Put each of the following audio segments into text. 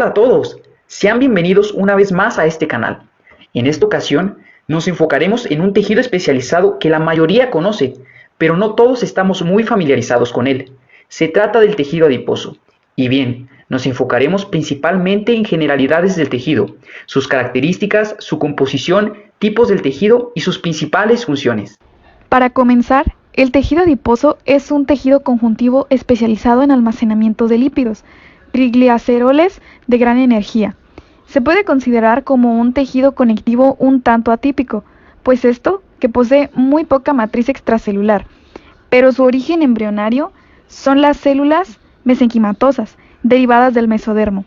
Hola a todos, sean bienvenidos una vez más a este canal. En esta ocasión nos enfocaremos en un tejido especializado que la mayoría conoce, pero no todos estamos muy familiarizados con él. Se trata del tejido adiposo. Y bien, nos enfocaremos principalmente en generalidades del tejido, sus características, su composición, tipos del tejido y sus principales funciones. Para comenzar, el tejido adiposo es un tejido conjuntivo especializado en almacenamiento de lípidos, gliceroles de gran energía. Se puede considerar como un tejido conectivo un tanto atípico, pues esto que posee muy poca matriz extracelular, pero su origen embrionario son las células mesenquimatosas, derivadas del mesodermo,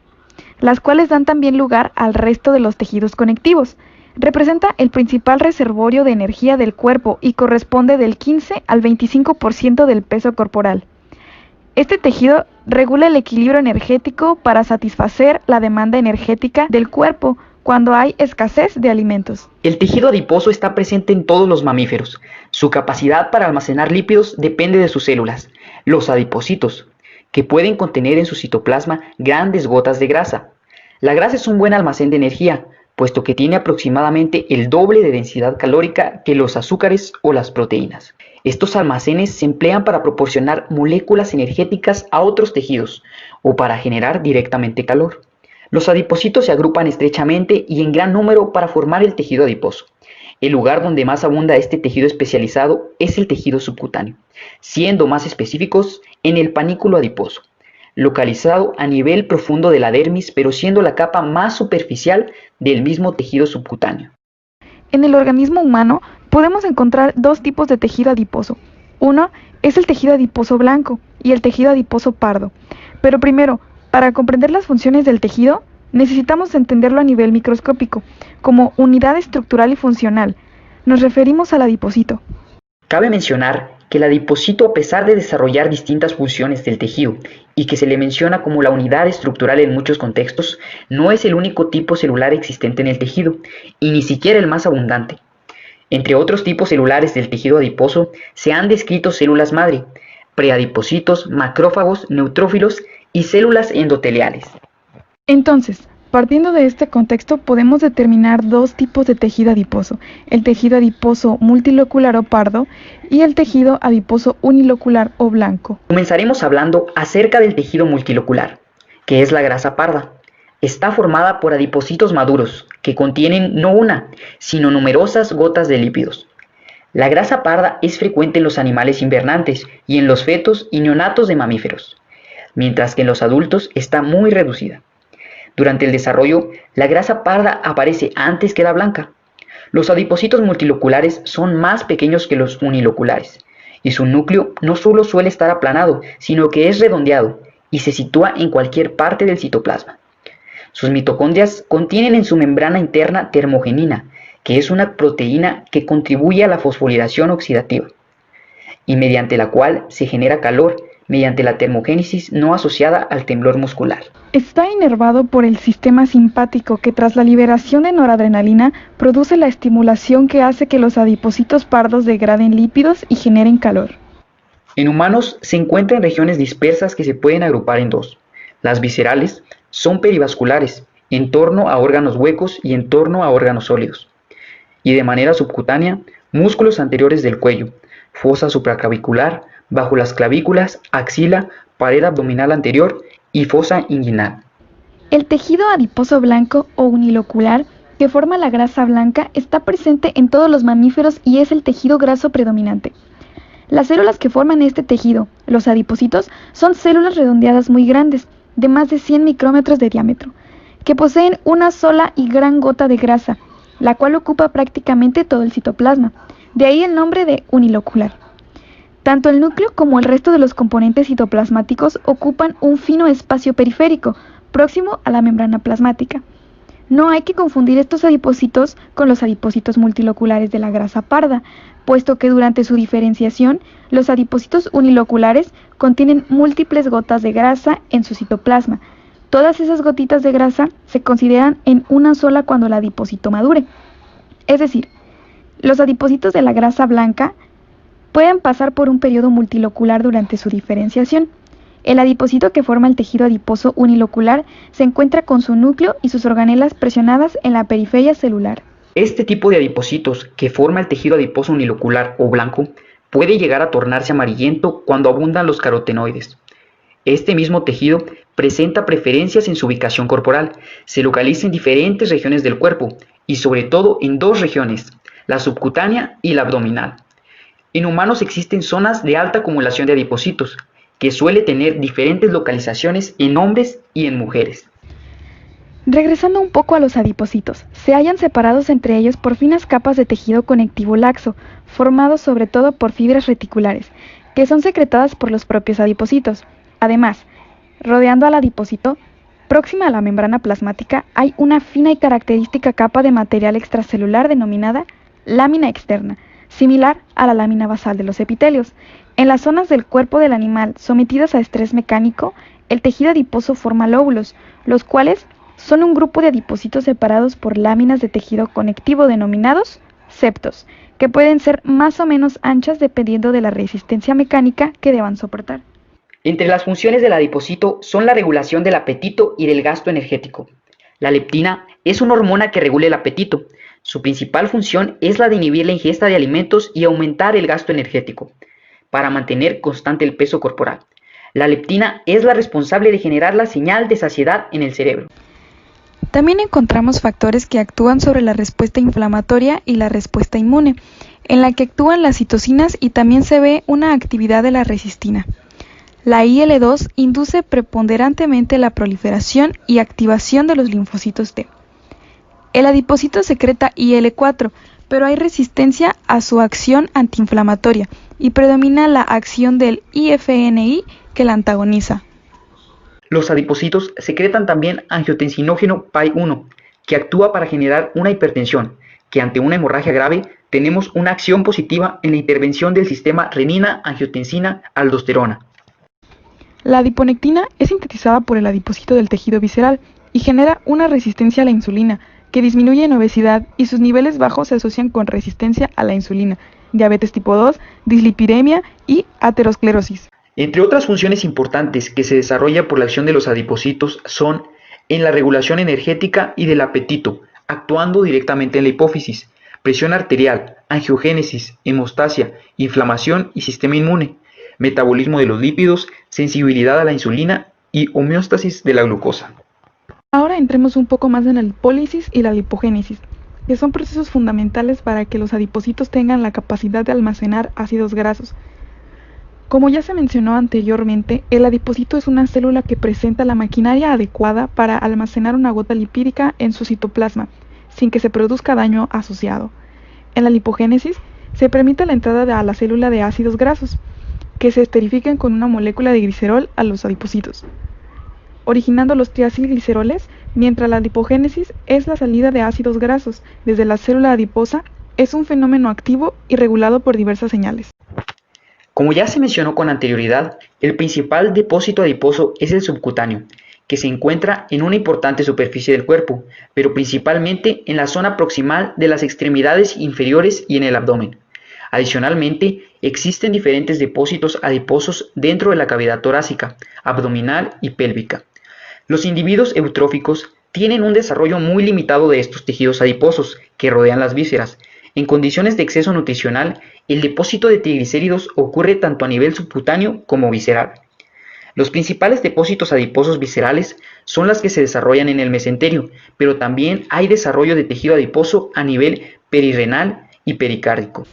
las cuales dan también lugar al resto de los tejidos conectivos. Representa el principal reservorio de energía del cuerpo y corresponde del 15 al 25% del peso corporal. Este tejido regula el equilibrio energético para satisfacer la demanda energética del cuerpo cuando hay escasez de alimentos. El tejido adiposo está presente en todos los mamíferos. Su capacidad para almacenar lípidos depende de sus células, los adipocitos, que pueden contener en su citoplasma grandes gotas de grasa. La grasa es un buen almacén de energía, puesto que tiene aproximadamente el doble de densidad calórica que los azúcares o las proteínas. Estos almacenes se emplean para proporcionar moléculas energéticas a otros tejidos o para generar directamente calor. Los adipocitos se agrupan estrechamente y en gran número para formar el tejido adiposo. El lugar donde más abunda este tejido especializado es el tejido subcutáneo, siendo más específicos en el panículo adiposo, localizado a nivel profundo de la dermis, pero siendo la capa más superficial del mismo tejido subcutáneo. En el organismo humano podemos encontrar dos tipos de tejido adiposo. Uno es el tejido adiposo blanco y el tejido adiposo pardo. Pero primero, para comprender las funciones del tejido, necesitamos entenderlo a nivel microscópico, como unidad estructural y funcional. Nos referimos al adipocito. Cabe mencionar que el adipocito, a pesar de desarrollar distintas funciones del tejido y que se le menciona como la unidad estructural en muchos contextos, no es el único tipo celular existente en el tejido, y ni siquiera el más abundante. Entre otros tipos celulares del tejido adiposo se han descrito células madre, preadipocitos, macrófagos, neutrófilos y células endoteliales. Entonces, partiendo de este contexto, podemos determinar dos tipos de tejido adiposo: el tejido adiposo multilocular o pardo y el tejido adiposo unilocular o blanco. Comenzaremos hablando acerca del tejido multilocular, que es la grasa parda. Está formada por adipocitos maduros, que contienen no una, sino numerosas gotas de lípidos. La grasa parda es frecuente en los animales invernantes y en los fetos y neonatos de mamíferos, mientras que en los adultos está muy reducida. Durante el desarrollo, la grasa parda aparece antes que la blanca. Los adipocitos multiloculares son más pequeños que los uniloculares, y su núcleo no solo suele estar aplanado, sino que es redondeado y se sitúa en cualquier parte del citoplasma. Sus mitocondrias contienen en su membrana interna termogenina, que es una proteína que contribuye a la fosforilación oxidativa, y mediante la cual se genera calor mediante la termogénesis no asociada al temblor muscular. Está inervado por el sistema simpático, que tras la liberación de noradrenalina produce la estimulación que hace que los adipocitos pardos degraden lípidos y generen calor. En humanos se encuentra en regiones dispersas que se pueden agrupar en dos. Las viscerales son perivasculares, en torno a órganos huecos y en torno a órganos sólidos. Y de manera subcutánea, músculos anteriores del cuello, fosa supraclavicular, bajo las clavículas, axila, pared abdominal anterior y fosa inguinal. El tejido adiposo blanco o unilocular, que forma la grasa blanca, está presente en todos los mamíferos y es el tejido graso predominante. Las células que forman este tejido, los adipocitos, son células redondeadas muy grandes, de más de 100 micrómetros de diámetro, que poseen una sola y gran gota de grasa, la cual ocupa prácticamente todo el citoplasma. De ahí el nombre de unilocular. Tanto el núcleo como el resto de los componentes citoplasmáticos ocupan un fino espacio periférico, próximo a la membrana plasmática. No hay que confundir estos adipocitos con los adipocitos multiloculares de la grasa parda, puesto que durante su diferenciación, los adipocitos uniloculares contienen múltiples gotas de grasa en su citoplasma. Todas esas gotitas de grasa se consideran en una sola cuando el adipocito madure. Es decir, los adipocitos de la grasa blanca pueden pasar por un periodo multilocular durante su diferenciación. El adipocito que forma el tejido adiposo unilocular se encuentra con su núcleo y sus organelas presionadas en la periferia celular. Este tipo de adipocitos que forma el tejido adiposo unilocular o blanco puede llegar a tornarse amarillento cuando abundan los carotenoides. Este mismo tejido presenta preferencias en su ubicación corporal, se localiza en diferentes regiones del cuerpo y sobre todo en dos regiones, la subcutánea y la abdominal. En humanos existen zonas de alta acumulación de adipocitos, que suele tener diferentes localizaciones en hombres y en mujeres. Regresando un poco a los adipocitos, se hallan separados entre ellos por finas capas de tejido conectivo laxo, formados sobre todo por fibras reticulares, que son secretadas por los propios adipocitos. Además, rodeando al adipocito, próxima a la membrana plasmática, hay una fina y característica capa de material extracelular denominada lámina externa, similar a la lámina basal de los epitelios. En las zonas del cuerpo del animal sometidas a estrés mecánico, el tejido adiposo forma lóbulos, los cuales son un grupo de adipocitos separados por láminas de tejido conectivo denominados septos, que pueden ser más o menos anchas dependiendo de la resistencia mecánica que deban soportar. Entre las funciones del adipocito son la regulación del apetito y del gasto energético. La leptina es una hormona que regula el apetito. Su principal función es la de inhibir la ingesta de alimentos y aumentar el gasto energético, para mantener constante el peso corporal. La leptina es la responsable de generar la señal de saciedad en el cerebro. También encontramos factores que actúan sobre la respuesta inflamatoria y la respuesta inmune, en la que actúan las citocinas y también se ve una actividad de la resistina. La IL-2 induce preponderantemente la proliferación y activación de los linfocitos T. El adipocito secreta IL-4, pero hay resistencia a su acción antiinflamatoria y predomina la acción del IFNI que la antagoniza. Los adipocitos secretan también angiotensinógeno PAI-1, que actúa para generar una hipertensión, que ante una hemorragia grave tenemos una acción positiva en la intervención del sistema renina-angiotensina-aldosterona. La adiponectina es sintetizada por el adipocito del tejido visceral y genera una resistencia a la insulina, que disminuye en obesidad y sus niveles bajos se asocian con resistencia a la insulina, diabetes tipo 2, dislipidemia y aterosclerosis. Entre otras funciones importantes que se desarrollan por la acción de los adipocitos son en la regulación energética y del apetito, actuando directamente en la hipófisis, presión arterial, angiogénesis, hemostasia, inflamación y sistema inmune, metabolismo de los lípidos, sensibilidad a la insulina y homeostasis de la glucosa. Ahora entremos un poco más en la lipólisis y la lipogénesis, que son procesos fundamentales para que los adipocitos tengan la capacidad de almacenar ácidos grasos. Como ya se mencionó anteriormente, el adipocito es una célula que presenta la maquinaria adecuada para almacenar una gota lipídica en su citoplasma, sin que se produzca daño asociado. En la lipogénesis, se permite la entrada a la célula de ácidos grasos, que se esterifican con una molécula de glicerol a los adipocitos, originando los triacilgliceroles, mientras la lipogénesis es la salida de ácidos grasos desde la célula adiposa. Es un fenómeno activo y regulado por diversas señales. Como ya se mencionó con anterioridad, el principal depósito adiposo es el subcutáneo, que se encuentra en una importante superficie del cuerpo, pero principalmente en la zona proximal de las extremidades inferiores y en el abdomen. Adicionalmente, existen diferentes depósitos adiposos dentro de la cavidad torácica, abdominal y pélvica. Los individuos eutróficos tienen un desarrollo muy limitado de estos tejidos adiposos que rodean las vísceras. En condiciones de exceso nutricional, el depósito de triglicéridos ocurre tanto a nivel subcutáneo como visceral. Los principales depósitos adiposos viscerales son las que se desarrollan en el mesenterio, pero también hay desarrollo de tejido adiposo a nivel perirrenal y pericárdico.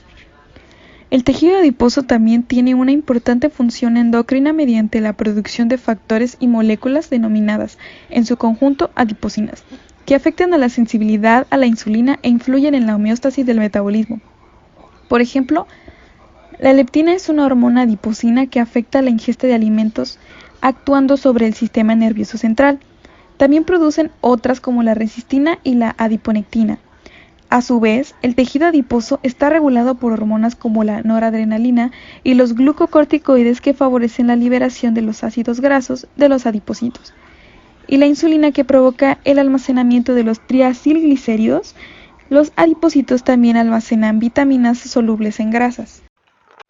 El tejido adiposo también tiene una importante función endocrina mediante la producción de factores y moléculas denominadas, en su conjunto, adipocinas, que afectan a la sensibilidad a la insulina e influyen en la homeostasis del metabolismo. Por ejemplo, la leptina es una hormona adipocina que afecta la ingesta de alimentos, actuando sobre el sistema nervioso central. También producen otras como la resistina y la adiponectina. A su vez, el tejido adiposo está regulado por hormonas como la noradrenalina y los glucocorticoides que favorecen la liberación de los ácidos grasos de los adipocitos, y la insulina que provoca el almacenamiento de los triacilglicéridos. Los adipocitos también almacenan vitaminas solubles en grasas.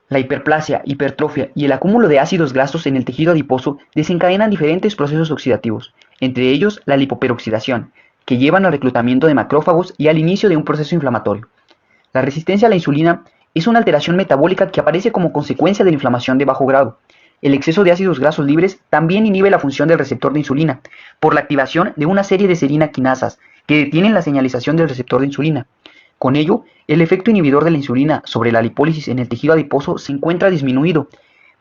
La hiperplasia, hipertrofia y el acúmulo de ácidos grasos en el tejido adiposo desencadenan diferentes procesos oxidativos, entre ellos la lipoperoxidación, que llevan al reclutamiento de macrófagos y al inicio de un proceso inflamatorio. La resistencia a la insulina es una alteración metabólica que aparece como consecuencia de la inflamación de bajo grado. El exceso de ácidos grasos libres también inhibe la función del receptor de insulina, por la activación de una serie de serina quinasas que detienen la señalización del receptor de insulina. Con ello, el efecto inhibidor de la insulina sobre la lipólisis en el tejido adiposo se encuentra disminuido,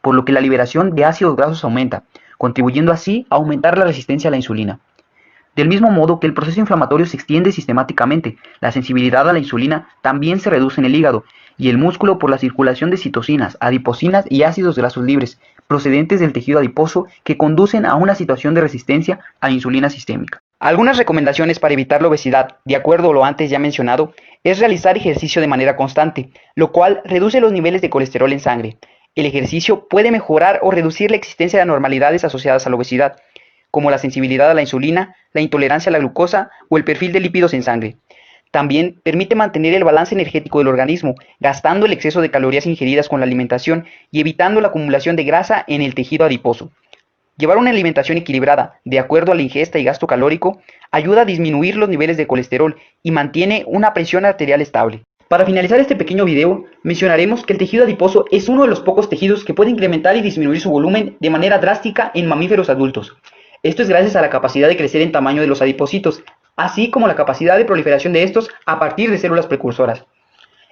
por lo que la liberación de ácidos grasos aumenta, contribuyendo así a aumentar la resistencia a la insulina. Del mismo modo que el proceso inflamatorio se extiende sistemáticamente, la sensibilidad a la insulina también se reduce en el hígado y el músculo por la circulación de citocinas, adiposinas y ácidos grasos libres procedentes del tejido adiposo que conducen a una situación de resistencia a la insulina sistémica. Algunas recomendaciones para evitar la obesidad, de acuerdo a lo antes ya mencionado, es realizar ejercicio de manera constante, lo cual reduce los niveles de colesterol en sangre. El ejercicio puede mejorar o reducir la existencia de anormalidades asociadas a la obesidad, como la sensibilidad a la insulina, la intolerancia a la glucosa o el perfil de lípidos en sangre. También permite mantener el balance energético del organismo, gastando el exceso de calorías ingeridas con la alimentación y evitando la acumulación de grasa en el tejido adiposo. Llevar una alimentación equilibrada, de acuerdo a la ingesta y gasto calórico, ayuda a disminuir los niveles de colesterol y mantiene una presión arterial estable. Para finalizar este pequeño video, mencionaremos que el tejido adiposo es uno de los pocos tejidos que puede incrementar y disminuir su volumen de manera drástica en mamíferos adultos. Esto es gracias a la capacidad de crecer en tamaño de los adipocitos, así como la capacidad de proliferación de estos a partir de células precursoras.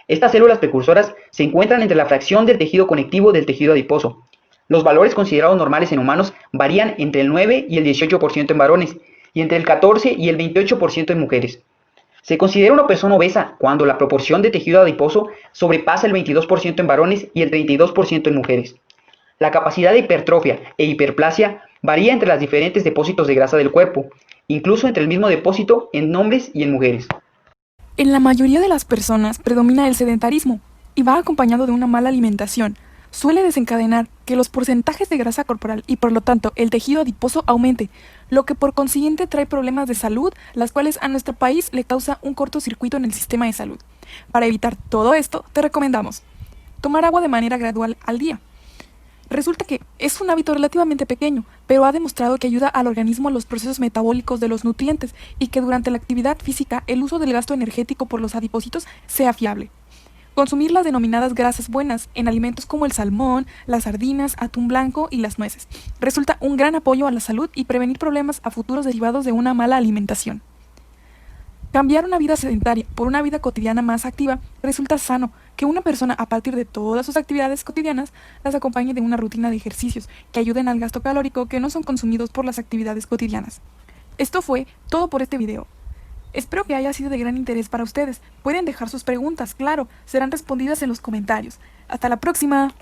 Estas células precursoras se encuentran entre la fracción del tejido conectivo del tejido adiposo. Los valores considerados normales en humanos varían entre el 9 y el 18% en varones y entre el 14 y el 28% en mujeres. Se considera una persona obesa cuando la proporción de tejido adiposo sobrepasa el 22% en varones y el 32% en mujeres. La capacidad de hipertrofia e hiperplasia varía entre los diferentes depósitos de grasa del cuerpo, incluso entre el mismo depósito en hombres y en mujeres. En la mayoría de las personas predomina el sedentarismo y va acompañado de una mala alimentación. Suele desencadenar que los porcentajes de grasa corporal y por lo tanto el tejido adiposo aumente, lo que por consiguiente trae problemas de salud, las cuales a nuestro país le causa un cortocircuito en el sistema de salud. Para evitar todo esto, te recomendamos tomar agua de manera gradual al día. Resulta que es un hábito relativamente pequeño, pero ha demostrado que ayuda al organismo a los procesos metabólicos de los nutrientes y que durante la actividad física el uso del gasto energético por los adipocitos sea fiable. Consumir las denominadas grasas buenas en alimentos como el salmón, las sardinas, atún blanco y las nueces resulta un gran apoyo a la salud y prevenir problemas a futuros derivados de una mala alimentación. Cambiar una vida sedentaria por una vida cotidiana más activa resulta sano que una persona a partir de todas sus actividades cotidianas las acompañe de una rutina de ejercicios que ayuden al gasto calórico que no son consumidos por las actividades cotidianas. Esto fue todo por este video. Espero que haya sido de gran interés para ustedes. Pueden dejar sus preguntas, claro, serán respondidas en los comentarios. ¡Hasta la próxima!